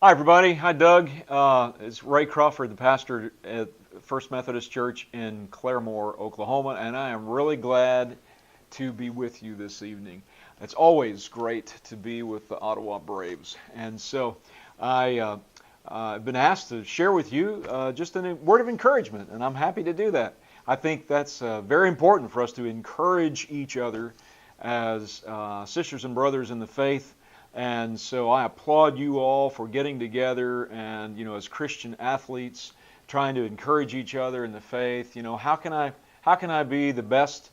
Hi, everybody. Hi, Doug. It's Ray Crawford, the pastor at First Methodist Church in Claremore, Oklahoma, and I am really glad to be with you this evening. It's always great to be with the Ottawa Braves, and so I've been asked to share with you just a word of encouragement, and I'm happy to do that. I think that's very important for us to encourage each other as sisters and brothers in the faith. And so I applaud you all for getting together and, as Christian athletes, trying to encourage each other in the faith. How can I be the best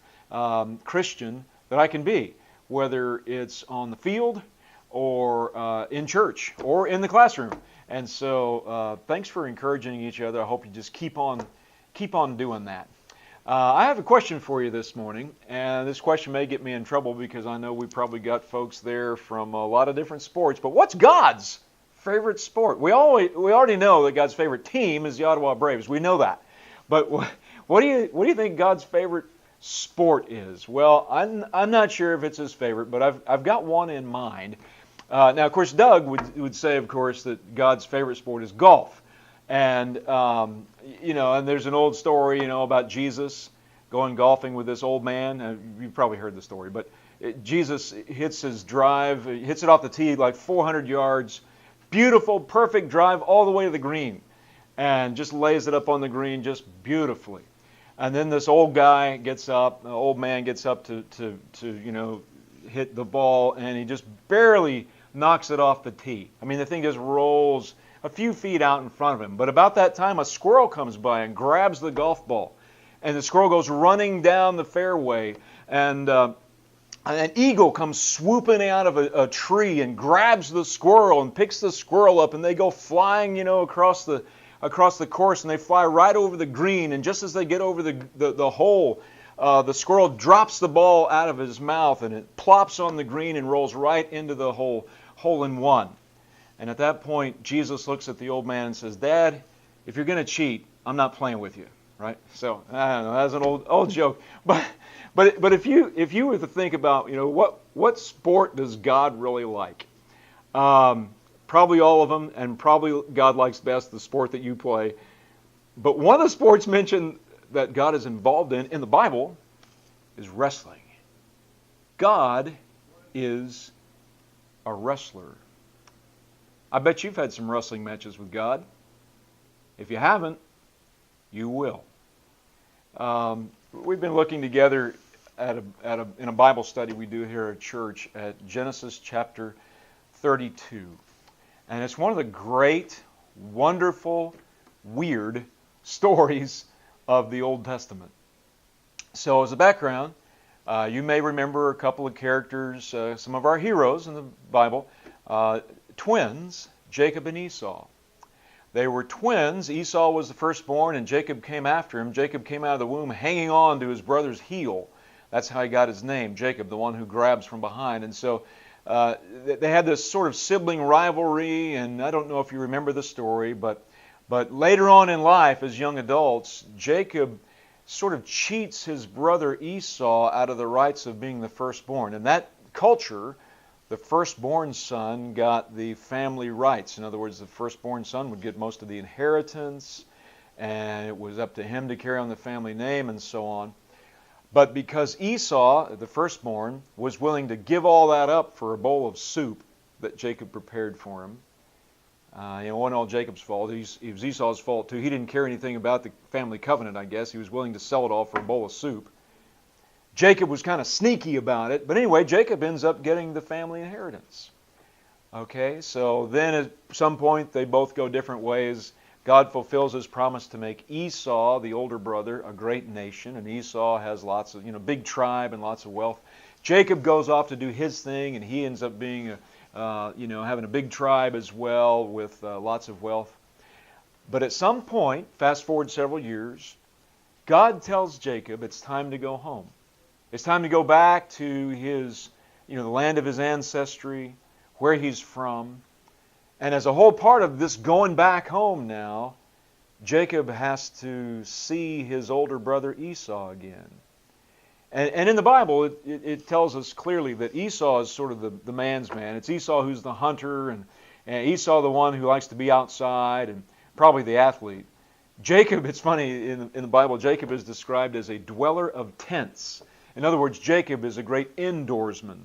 Christian that I can be, whether it's on the field or in church or in the classroom? And so thanks for encouraging each other. I hope you just keep on doing that. I have a question for you this morning, and this question may get me in trouble because I know we probably got folks there from a lot of different sports, but what's God's favorite sport? We already know that God's favorite team is the Ottawa Braves. We know that. But what do you think God's favorite sport is? Well, I'm not sure if it's his favorite, but I've got one in mind. Now, of course, Doug would say, of course, that God's favorite sport is golf. And, and there's an old story, about Jesus going golfing with this old man. You've probably heard the story, but Jesus hits his drive, hits it off the tee like 400 yards, beautiful, perfect drive all the way to the green, and just lays it up on the green just beautifully. And then this old man gets up to hit the ball, and he just barely knocks it off the tee. I mean, the thing just rolls a few feet out in front of him. But about that time, a squirrel comes by and grabs the golf ball. And the squirrel goes running down the fairway. And an eagle comes swooping out of a tree and grabs the squirrel and picks the squirrel up. And they go flying, across the course. And they fly right over the green. And just as they get over the hole, the squirrel drops the ball out of his mouth. And it plops on the green and rolls right into the hole in one. And at that point, Jesus looks at the old man and says, "Dad, if you're going to cheat, I'm not playing with you." Right? So I don't know. That's an old joke. But if you were to think about, what sport does God really like? Probably all of them, and probably God likes best the sport that you play. But one of the sports mentioned that God is involved in the Bible is wrestling. God is a wrestler. I bet you've had some wrestling matches with God. If you haven't, you will. We've been looking together in a Bible study we do here at church at Genesis chapter 32. And it's one of the great, wonderful, weird stories of the Old Testament. So as a background, you may remember a couple of characters, some of our heroes in the Bible, twins, Jacob and Esau. They were twins. Esau was the firstborn, and Jacob came after him. Jacob came out of the womb hanging on to his brother's heel. That's how he got his name, Jacob, the one who grabs from behind. And so they had this sort of sibling rivalry, and I don't know if you remember the story, but later on in life, as young adults, Jacob sort of cheats his brother Esau out of the rights of being the firstborn. In that culture, the firstborn son got the family rights. In other words, the firstborn son would get most of the inheritance, and it was up to him to carry on the family name and so on. But because Esau, the firstborn, was willing to give all that up for a bowl of soup that Jacob prepared for him, it wasn't all Jacob's fault. It was Esau's fault too. He didn't care anything about the family covenant, I guess. He was willing to sell it all for a bowl of soup. Jacob was kind of sneaky about it. But anyway, Jacob ends up getting the family inheritance. Okay, so then at some point they both go different ways. God fulfills his promise to make Esau, the older brother, a great nation. And Esau has lots of, big tribe and lots of wealth. Jacob goes off to do his thing, and he ends up being, having a big tribe as well with lots of wealth. But at some point, fast forward several years, God tells Jacob it's time to go home. It's time to go back to his, the land of his ancestry, where he's from. And as a whole part of this going back home now, Jacob has to see his older brother Esau again. And in the Bible, it tells us clearly that Esau is sort of the man's man. It's Esau who's the hunter, And Esau, the one who likes to be outside and probably the athlete. Jacob, it's funny, in the Bible, Jacob is described as a dweller of tents. In other words, Jacob is a great indoorsman.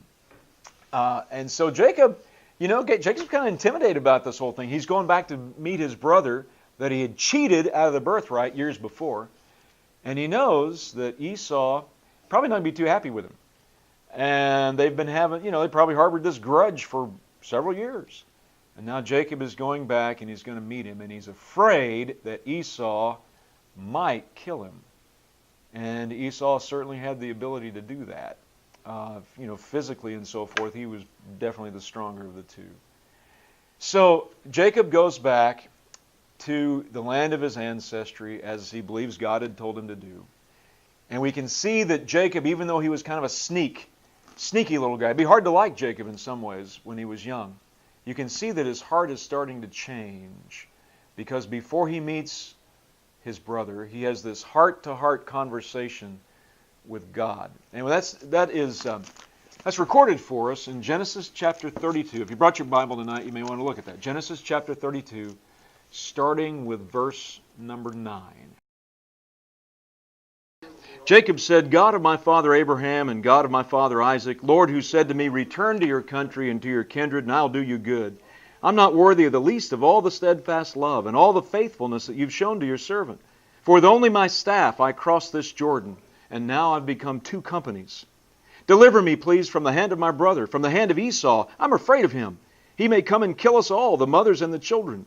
And so Jacob, Jacob's kind of intimidated about this whole thing. He's going back to meet his brother that he had cheated out of the birthright years before. And he knows that Esau probably not going to be too happy with him. And they've been having, they probably harbored this grudge for several years. And now Jacob is going back and he's going to meet him. And he's afraid that Esau might kill him. And Esau certainly had the ability to do that. Physically and so forth, he was definitely the stronger of the two. So Jacob goes back to the land of his ancestry as he believes God had told him to do. And we can see that Jacob, even though he was kind of a sneaky little guy, it'd be hard to like Jacob in some ways when he was young. You can see that his heart is starting to change because before he meets his brother, he has this heart-to-heart conversation with God. And that's recorded for us in Genesis chapter 32. If you brought your Bible tonight, you may want to look at that. Genesis chapter 32, starting with verse number 9. Jacob said, God of my father Abraham and God of my father Isaac, Lord, who said to me, return to your country and to your kindred, and I'll do you good. I'm not worthy of the least of all the steadfast love and all the faithfulness that you've shown to your servant. For with only my staff I crossed this Jordan, and now I've become two companies. Deliver me, please, from the hand of my brother, from the hand of Esau. I'm afraid of him. He may come and kill us all, the mothers and the children.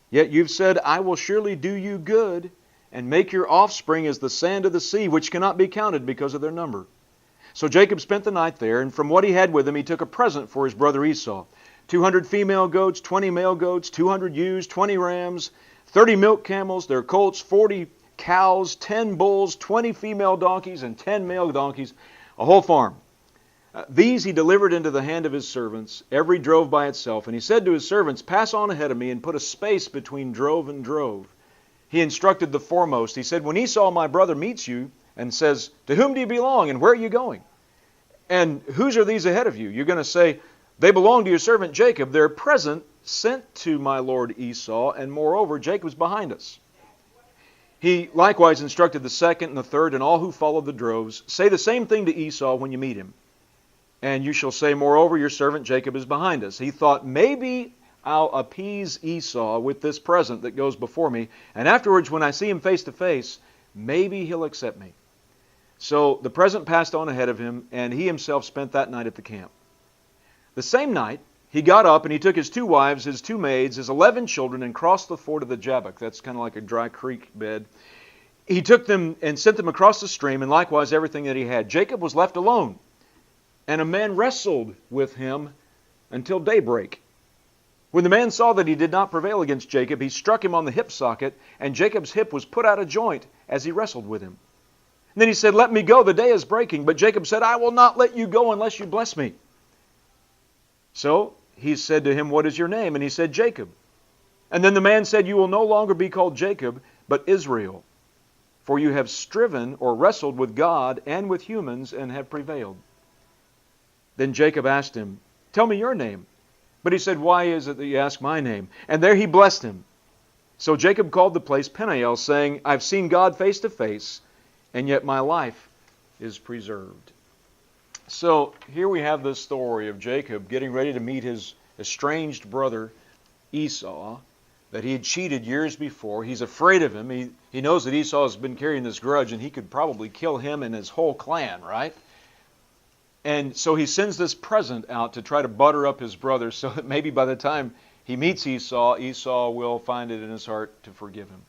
Yet you've said, I will surely do you good, and make your offspring as the sand of the sea, which cannot be counted because of their number. So Jacob spent the night there, and from what he had with him he took a present for his brother Esau. 200 female goats, 20 male goats, 200 ewes, 20 rams, 30 milk camels, their colts, 40 cows, 10 bulls, 20 female donkeys, and 10 male donkeys, a whole farm. These he delivered into the hand of his servants, every drove by itself. And he said to his servants, pass on ahead of me and put a space between drove and drove. He instructed the foremost. He said, when Esau, my brother, meets you and says, to whom do you belong and where are you going? And whose are these ahead of you? You're going to say, they belong to your servant Jacob. They're present, sent to my lord Esau, and moreover, Jacob's behind us. He likewise instructed the second and the third and all who followed the droves, say the same thing to Esau when you meet him. And you shall say, moreover, your servant Jacob is behind us. He thought, maybe I'll appease Esau with this present that goes before me, and afterwards when I see him face to face, maybe he'll accept me. So the present passed on ahead of him, and he himself spent that night at the camp. The same night, he got up and he took his 2 wives, his 2 maids, his 11 children, and crossed the ford of the Jabbok. That's kind of like a dry creek bed. He took them and sent them across the stream, and likewise everything that he had. Jacob was left alone, and a man wrestled with him until daybreak. When the man saw that he did not prevail against Jacob, he struck him on the hip socket, and Jacob's hip was put out of joint as he wrestled with him. And then he said, let me go, the day is breaking. But Jacob said, I will not let you go unless you bless me. So he said to him, what is your name? And he said, Jacob. And then the man said, you will no longer be called Jacob, but Israel. For you have striven or wrestled with God and with humans and have prevailed. Then Jacob asked him, tell me your name. But he said, why is it that you ask my name? And there he blessed him. So Jacob called the place Peniel, saying, I've seen God face to face, and yet my life is preserved. So here we have this story of Jacob getting ready to meet his estranged brother Esau that he had cheated years before. He's afraid of him. He knows that Esau has been carrying this grudge, and he could probably kill him and his whole clan, right? And so he sends this present out to try to butter up his brother so that maybe by the time he meets Esau, Esau will find it in his heart to forgive him.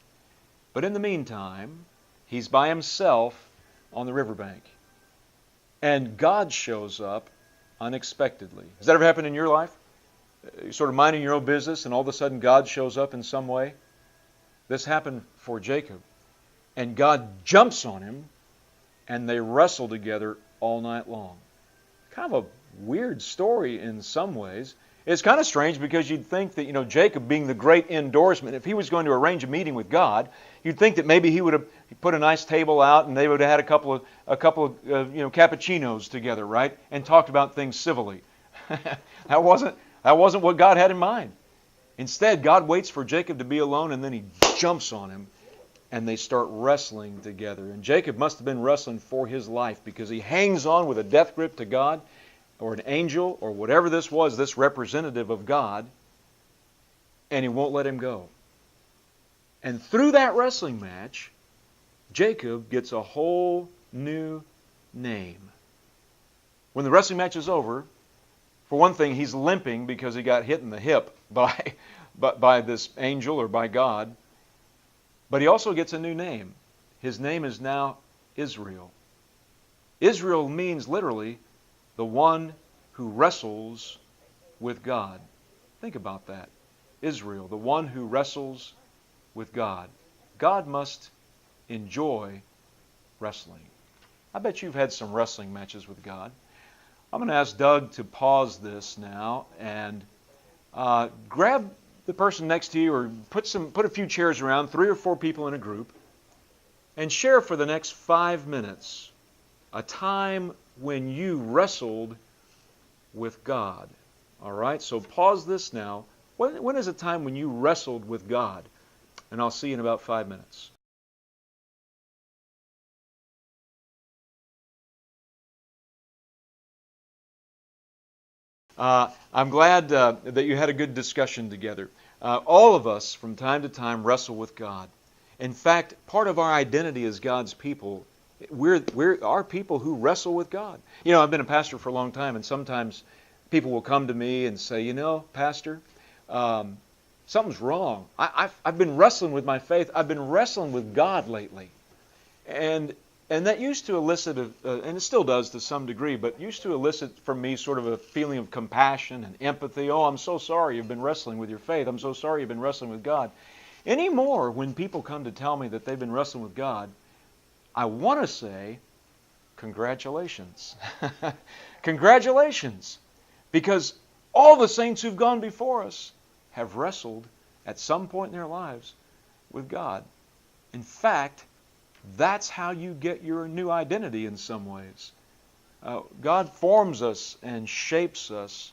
But in the meantime, he's by himself on the riverbank. And God shows up unexpectedly. Has that ever happened in your life? You're sort of minding your own business and all of a sudden God shows up in some way? This happened for Jacob. And God jumps on him and they wrestle together all night long. Kind of a weird story in some ways. It's kind of strange because you'd think that, Jacob being the great indoorsman, if he was going to arrange a meeting with God, you'd think that maybe he would have put a nice table out and they would have had a couple of cappuccinos together, right? And talked about things civilly. That wasn't what God had in mind. Instead, God waits for Jacob to be alone, and then he jumps on him, and they start wrestling together. And Jacob must have been wrestling for his life, because he hangs on with a death grip to God, or an angel, or whatever this was, this representative of God, and he won't let him go. And through that wrestling match, Jacob gets a whole new name. When the wrestling match is over, for one thing, he's limping because he got hit in the hip by this angel or by God. But he also gets a new name. His name is now Israel. Israel means literally the one who wrestles with God. Think about that. Israel, the one who wrestles with God. God must enjoy wrestling. I bet you've had some wrestling matches with God. I'm going to ask Doug to pause this now and grab the person next to you, or put a few chairs around, 3 or 4 people in a group, and share for the next 5 minutes a time when you wrestled with God. All right? So pause this now. When is a time when you wrestled with God? And I'll see you in about 5 minutes. I'm glad that you had a good discussion together. All of us, from time to time, wrestle with God. In fact, part of our identity as God's people, we're our people who wrestle with God. You know, I've been a pastor for a long time, and sometimes people will come to me and say, you know, Pastor, something's wrong. I've been wrestling with my faith. I've been wrestling with God lately. And that used to elicit, and it still does to some degree, but used to elicit from me sort of a feeling of compassion and empathy. Oh, I'm so sorry you've been wrestling with your faith. I'm so sorry you've been wrestling with God. Anymore, when people come to tell me that they've been wrestling with God, I want to say, congratulations. Congratulations. Because all the saints who've gone before us have wrestled at some point in their lives with God. In fact, that's how you get your new identity in some ways. God forms us and shapes us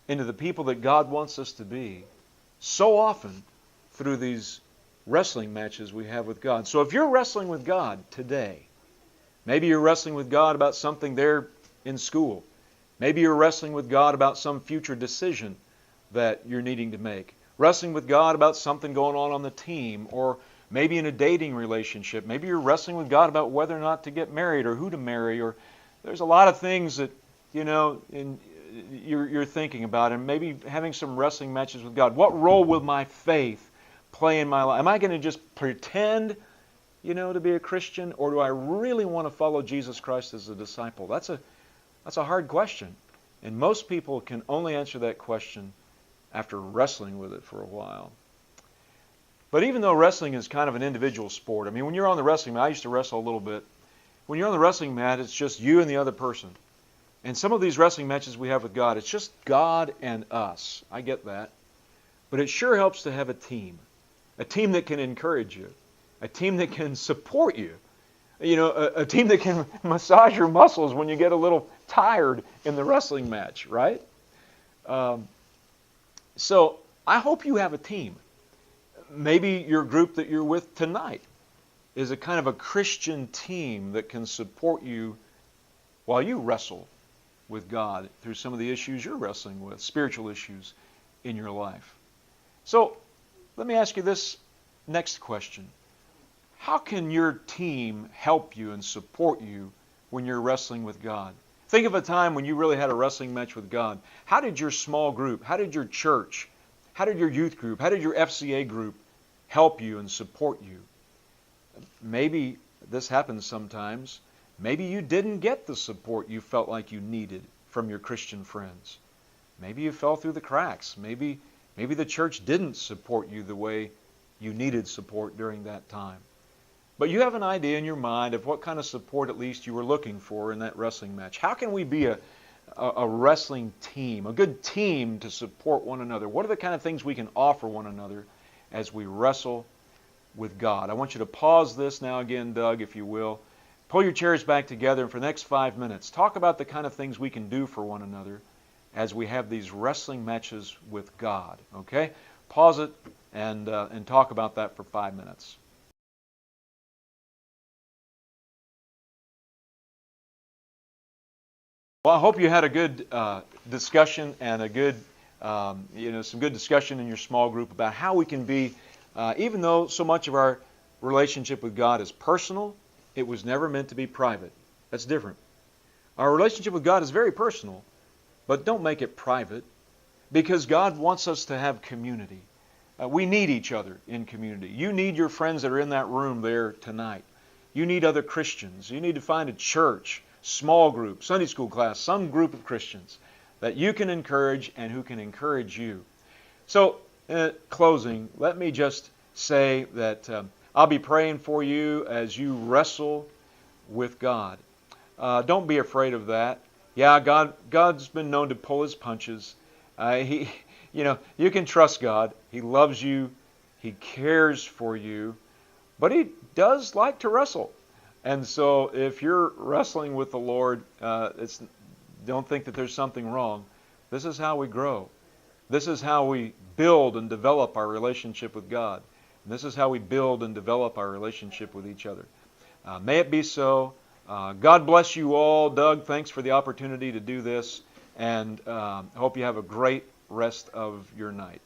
into the people that God wants us to be so often through these wrestling matches we have with God. So if you're wrestling with God today, maybe you're wrestling with God about something there in school. Maybe you're wrestling with God about some future decision that you're needing to make. Wrestling with God about something going on the team, or maybe in a dating relationship. Maybe you're wrestling with God about whether or not to get married, or who to marry, or there's a lot of things that, you know, you're thinking about, and maybe having some wrestling matches with God. What role will my faith play in my life? Am I going to just pretend, you know, to be a Christian, or do I really want to follow Jesus Christ as a disciple? That's a hard question, and most people can only answer that question after wrestling with it for a while. But even though wrestling is kind of an individual sport, I mean, when you're on the wrestling mat, I used to wrestle a little bit. When you're on the wrestling mat, it's just you and the other person. And some of these wrestling matches we have with God, it's just God and us. I get that. But it sure helps to have a team that can encourage you, a team that can support you, you know, a team that can massage your muscles when you get a little tired in the wrestling match, right? So I hope you have a team. Maybe your group that you're with tonight is a kind of a Christian team that can support you while you wrestle with God through some of the issues you're wrestling with, spiritual issues in your life. So let me ask you this next question. How can your team help you and support you when you're wrestling with God? Think of a time when you really had a wrestling match with God. How did your small group, how did your church, how did your youth group, how did your FCA group help you and support you? Maybe this happens sometimes. Maybe you didn't get the support you felt like you needed from your Christian friends. Maybe you fell through the cracks. Maybe the church didn't support you the way you needed support during that time. But you have an idea in your mind of what kind of support at least you were looking for in that wrestling match. How can we be a wrestling team, a good team to support one another? What are the kind of things we can offer one another as we wrestle with God? I want you to pause this now again, Doug, if you will. Pull your chairs back together, and for the next 5 minutes, talk about the kind of things we can do for one another as we have these wrestling matches with God. Okay? pause it and talk about that for 5 minutes. Well, I hope you had a good discussion and a good, some good discussion in your small group about how we can be, even though so much of our relationship with God is personal, it was never meant to be private. That's different. Our relationship with God is very personal, but don't make it private, because God wants us to have community. We need each other in community. You need your friends that are in that room there tonight. You need other Christians. You need to find a church, small group, Sunday school class, some group of Christians that you can encourage and who can encourage you. So, in closing, let me just say that I'll be praying for you as you wrestle with God. Don't be afraid of that. Yeah, God's been known to pull His punches. You can trust God. He loves you. He cares for you. But He does like to wrestle. And so if you're wrestling with the Lord, don't think that there's something wrong. This is how we grow. This is how we build and develop our relationship with God. And this is how we build and develop our relationship with each other. May it be so. God bless you all. Doug, thanks for the opportunity to do this. And I hope you have a great rest of your night.